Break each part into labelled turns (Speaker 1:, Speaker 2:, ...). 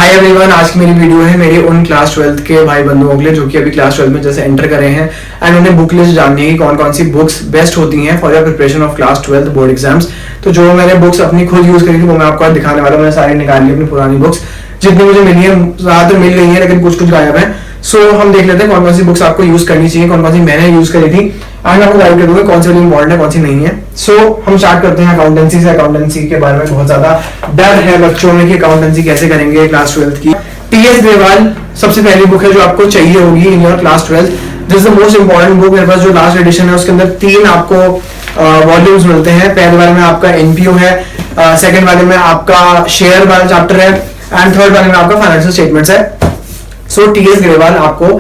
Speaker 1: Hi everyone, आज की मेरी वीडियो है मेरे उन क्लास 12th के भाई बंधुओं के लिए जो कि अभी क्लास 12 में जैसे एंटर कर रहे हैं एंड उन्हें बुक लिस्ट जाननी है कौन कौन सी बुक्स बेस्ट होती हैं for your preparation of class 12th board exams. तो जो मैंने बुक्स अपनी खुद यूज करी थी वो मैं आपको आज दिखाने वाला हूं। मैंने सारी निकाल ली अपनी पुरानी बुक्स, जितनी मुझे मिली है, ज्यादातर मिल गई है लेकिन कुछ कुछ गायब है। सो हम देख लेते हैं कौन कौन सी बुक्स आपको यूज करनी चाहिए, कौन कौन सी मैंने यूज करी थी एंड आपको गाइड कर दूंगा कौन सी वाली इंपॉर्टेंट है कौन सी नहीं है। सो हम स्टार्ट करते हैं अकाउंटेंसी से। अकाउंटेंसी के बारे में बहुत ज्यादा डर है बच्चों में कि अकाउंटेंसी कैसे करेंगे क्लास 12th की। टीएस ग्रेवाल सबसे पहली बुक है जो आपको चाहिए होगी in your class 12th। This is the most important book. मेरे पास जो लास्ट एडिशन है उसके अंदर 3 आपको वॉल्यूम्स मिलते हैं। पहले वाले में आपका एनपीओ है, सेकंड वाले में आपका शेयर वाला चैप्टर है एंड थर्ड वाले में आपका फाइनेंशियल स्टेटमेंट्स है। सो टीएस ग्रेवाल आपको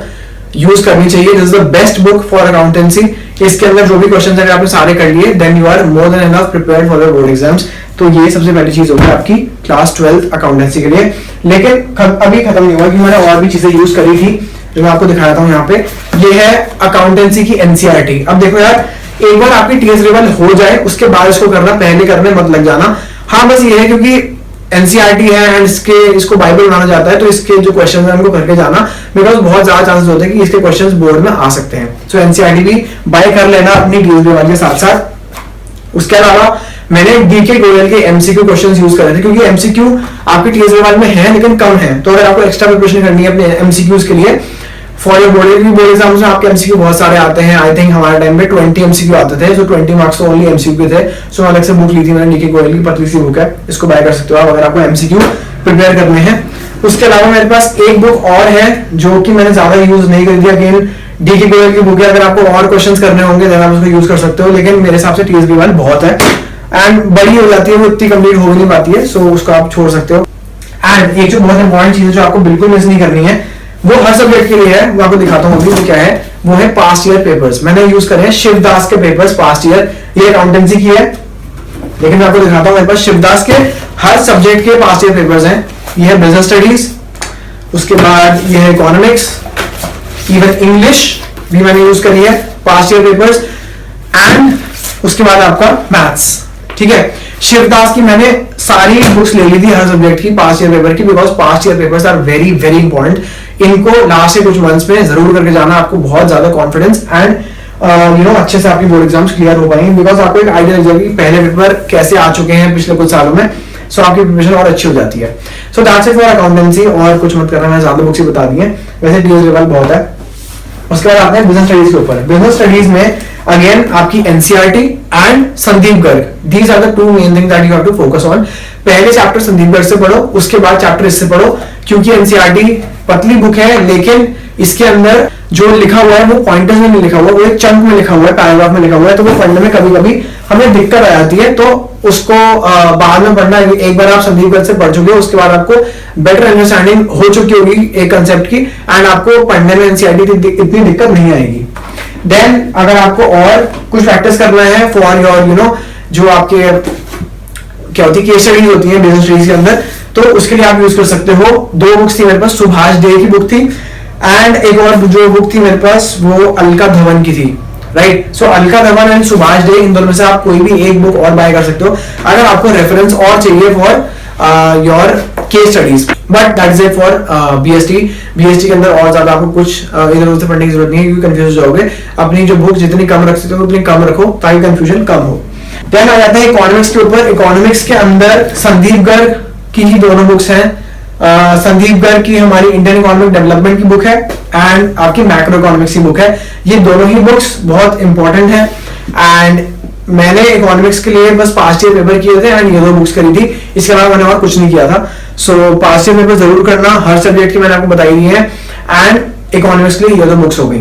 Speaker 1: यूज करनी चाहिए। This is the best book for accountancy. इसके अंदर जो भी क्वेश्चन अगर आपने सारे कर लिए then you are more than enough prepared for your board exams. तो ये सबसे पहली चीज होगी आपकी क्लास 12th अकाउंटेंसी के लिए। लेकिन अभी खत्म नहीं हुआ कि मैंने और भी चीजें यूज करी थी जो मैं आपको दिखा रहा हूँ यहाँ पे। ये है अकाउंटेंसी की एनसीईआरटी। अब देखो यार, एक बार आपकी टीएस ग्रेवाल हो जाए उसके बाद इसको करना, पहले करने मत लग जाना। हाँ बस ये है क्योंकि एनसीईआरटी है एंड इसको बाइबल माना जाता है तो इसके जो क्वेश्चन है उनको करके जाना, बिकॉज बहुत ज्यादा चांसेस होते हैं कि इसके क्वेश्चंस बोर्ड में आ सकते हैं। सो एनसीईआरटी भी बाय कर लेना अपनी टीएस ग्रेवाल के साथ साथ। उसके अलावा मैंने डीके गोयल के एमसीक्यू क्वेश्चंस यूज करे थे क्योंकि एमसीक्यू आपकी टीएस ग्रेवाल में है लेकिन कम है। तो अगर आपको एक्स्ट्रा प्रिपरेशन करनी है अपने एमसीक्यूज के लिए फॉर योर बोर्ड एग्जाम्स में आपके एमसीक्यू बहुत सारे आते हैं। आई थिंक हमारे टाइम में 20 एमसीक्यू आते थे। सो 20 मार्क्स तो ओनली एमसीक्यू थे। सो अलग से बुक ली थी मैंने, डीके गोयल की पतली सी बुक है, इसको बाय कर सकते हो आप अगर आपको एमसीक्यू प्रिपेयर करने हैं। उसके अलावा मेरे पास एक बुक और है जो कि मैंने ज्यादा यूज नहीं कर दिया। अगेन डीके गोयल की बुक है, अगर आपको और क्वेश्चंस करने होंगे देन आप उसको यूज कर सकते हो। लेकिन मेरे हिसाब से टीएस ग्रेवाल बहुत है एंड बड़ी हो जाती है, वो इतनी कंप्लीट हो नहीं पाती है। सो उसको आप छोड़ सकते हो। एंड एक जो बहुत इंपॉर्टेंट चीज है जो आपको बिल्कुल मिस नहीं करनी है वो हर सब्जेक्ट के लिए है, वो आपको दिखाता हूँ अभी वो क्या है। वो है पास्ट ईयर पेपर्स। मैंने यूज करे हैं शिवदास के पेपर्स पास्ट ईयर। ये अकाउंटेंसी की है लेकिन मैं आपको दिखाता हूँ मेरे पास शिवदास के हर सब्जेक्ट के पास्ट ईयर पेपर्स हैं। ये है बिजनेस स्टडीज, उसके बाद ये है इकोनॉमिक्स, इवन इंग्लिश भी मैंने यूज करी है पास्ट ईयर पेपर्स एंड उसके बाद आपका मैथ्स। ठीक है, शिवदास की मैंने सारी बुक्स ले ली थी हर सब्जेक्ट की पास्ट ईयर पेपर की, because past year papers are very very important. इनको लास्ट से कुछ मंथ्स में जरूर करके जाना, आपको बहुत ज्यादा कॉन्फिडेंस एंड अच्छे से आपकी बोर्ड एग्जाम्स क्लियर हो पाएंगे, बिकॉज आपको एक आइडिया लग जाएगा कि पहले पेपर कैसे आ चुके हैं पिछले कुछ सालों में। सो आपकी प्रिपरेशन और अच्छी हो जाती है। So that's it for accountancy. और कुछ मत करना, मैंने ज्यादा बुक्स ही बता दी है, वैसे टीएस ग्रेवाल बहुत है। उसके बाद आते हैं बिजनेस स्टडीज के ऊपर। बिजनेस स्टडीज में अगेन आपकी NCERT and Sandeep Garg, these are the 2 main thing that you have to focus on. पहले चैप्टर संदीप गर्ग से पढ़ो, उसके बाद चैप्टर इससे पढ़ो, क्योंकि एनसीईआरटी पतली बुक है लेकिन इसके अंदर जो लिखा हुआ है वो पॉइंटर्स में नहीं लिखा हुआ, वो एक चंक में लिखा हुआ है, पैराग्राफ में लिखा हुआ है। तो वो पढ़ने में कभी कभी हमें दिक्कत आ जाती है, तो उसको बाद में पढ़ना। एक बार आप संदीप गर्ग से पढ़ चुके हो उसके बाद आपको बेटर अंडरस्टैंडिंग हो चुकी होगी एक कंसेप्ट की एंड आपको पढ़ने में एनसीईआरटी इतनी दिक्कत नहीं आएगी। देन अगर आपको और कुछ प्रैक्टिस करना है फॉर योर जो आपके क्या होती है केस स्टडीज होती है बिजनेस स्टडीज के अंदर, तो उसके लिए आप यूज कर सकते हो। 2 बुक्स थी मेरे पास, सुभाष डे की बुक थी एंड एक और जो बुक थी मेरे पास वो अलका धवन की थी, right. So Alka Dhawan and Subhash Dey, इन दोनों में से आप कोई भी एक बुक और बाय कर सकते हो अगर आपको रेफरेंस और चाहिए for your case studies. But that is it for BST. BST के अंदर और ज्यादा आपको कुछ इधर उधर पढ़ने की जरूरत नहीं है क्योंकि कंफ्यूज हो जाओगे। अपनी जो बुक जितनी कम रख सकते हो उतनी कम रखो ताकि कंफ्यूजन कम हो। देन आ जाता है इकोनॉमिक्स के ऊपर। इकोनॉमिक्स के अंदर संदीप गर्ग की ही दोनों बुक्स हैं। संदीप गर्ग की हमारी इंडियन इकोनॉमिक डेवलपमेंट की बुक है एंड आपकी मैक्रो इकोनॉमिक्स की बुक है। ये दोनों ही बुक्स बहुत इंपॉर्टेंट है एंड मैंने इकोनॉमिक्स के लिए बस पास्ट ईयर पेपर किए थे एंड ये 2 बुक्स करी थी, इसके अलावा मैंने और कुछ नहीं किया था। सो पास्ट ईयर पेपर जरूर करना, हर सब्जेक्ट की मैंने आपको बताई दी है एंड इकोनॉमिक्स के लिए ये 2 बुक्स हो गई।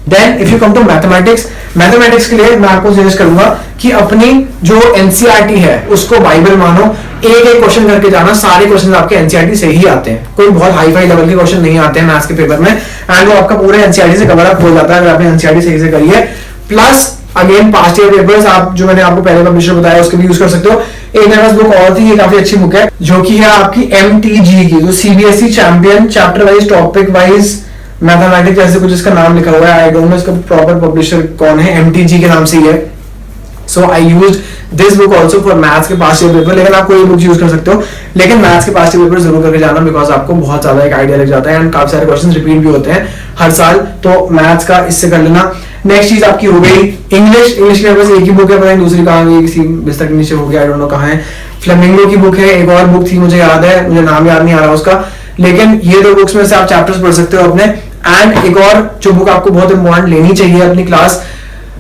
Speaker 1: Then if you come to mathematics, mathematics के लिए मैं आपको सजेस्ट करूंगा कि अपनी जो एनसीईआरटी है उसको बाइबल मानो, एक एक क्वेश्चन करके जाना। सारे क्वेश्चन आपके एनसीईआरटी से ही आते हैं, कोई बहुत हाई फाई लेवल के क्वेश्चन नहीं आते हैं मैथ्स के पेपर में एंड वो आपका पूरे एनसीईआरटी से कवर अप हो जाता है अगर आपने एनसीईआरटी सही से करी है। Plus again past year papers आप जो मैंने आपको पहले पब्लिशर बताया उसके भी यूज कर सकते हो। एक मेरे पास बुक और थी, ये काफी अच्छी बुक है जो कि है आपकी एमटीजी की, जो CBSE champion chapter wise topic wise mathematics जैसे कुछ इसका नाम लिखा हुआ है। आई डोंट नो इसका प्रॉपर पब्लिशर कौन है, एमटीजी के नाम से ही है। So I use this book also for maths के पास्ट ईयर पेपर, लेकिन आप कोई बुक यूज कर सकते हो, लेकिन मैथ्स के पास्ट ईयर पेपर जरूर करके जाना, बिकॉज आपको बहुत ज्यादा एक आइडिया लग जाता है एंड काफी सारे क्वेश्चन रिपीट भी होते हैं हर साल, तो मैथ्स का इससे कर लेना। नेक्स्ट चीज आपकी हो गई इंग्लिश के पास एक ही बुक है, पता नहीं दूसरी कहाँ गई, किसी बिस्तर के नीचे हो गया, आई डोंट नो कहाँ है। फ्लेमिंगो की बुक है, एक और बुक थी मुझे याद है, मुझे नाम याद नहीं आ रहा उसका, लेकिन ये दो बुक्स में से आप चैप्टर्स पढ़ सकते हो अपने। एंड एक और जो बुक आपको बहुत इंपॉर्टेंट लेनी चाहिए अपनी क्लास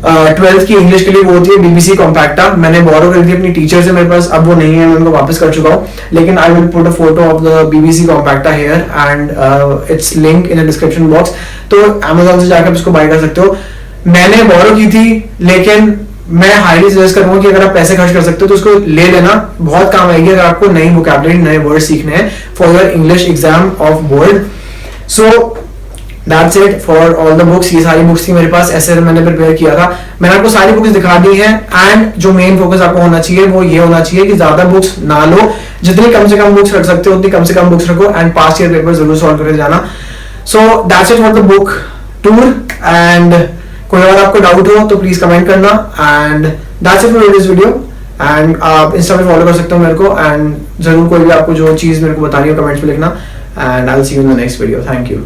Speaker 1: 12th की इंग्लिश के लिए, वो होती है बीबीसी कॉम्पैक्टा। मैंने बोरो करी थी अपनी टीचर से, मेरे पास अब वो नहीं है, मैं उनको वापस कर चुका हूँ, लेकिन I will put a photo of the BBC compacta here and it's link in the description box, तो Amazon से जाकर आप इसको बाय कर सकते हो। मैंने बोरो की थी, लेकिन मैं हाईली सजेस्ट करूंगा कि अगर आप पैसे खर्च कर सकते हो तो उसको ले लेना, बहुत काम आएगी अगर आपको नई वोकैबुलरी, नए वर्ड सीखने हैं for your English exam of board. So that's it for all the books. ये सारी बुक्स थी मेरे पास, ऐसे मैंने प्रिपेयर किया था, मैंने आपको सारी बुक्स दिखा दी हैं। एंड जो मेन फोकस आपको होना चाहिए वो ये होना चाहिए कि ज्यादा बुक्स ना लो, जितनी कम से कम बुक्स रख सकते हो उतनी कम से कम बुक्स रखो, एंड पास्ट ईयर पेपर जरूर सॉल्व करके जाना। So that's it for the book tour, and कोई और आपको डाउट हो तो प्लीज कमेंट करना, and that's it for this video. And आप इंस्टा पे फॉलो कर सकते हो मेरे को, एंड जरूर कोई भी आपको जो चीज मेरे को बतानी हो कमेंट्स में लिखना, and I will see you in the next video. Thank you.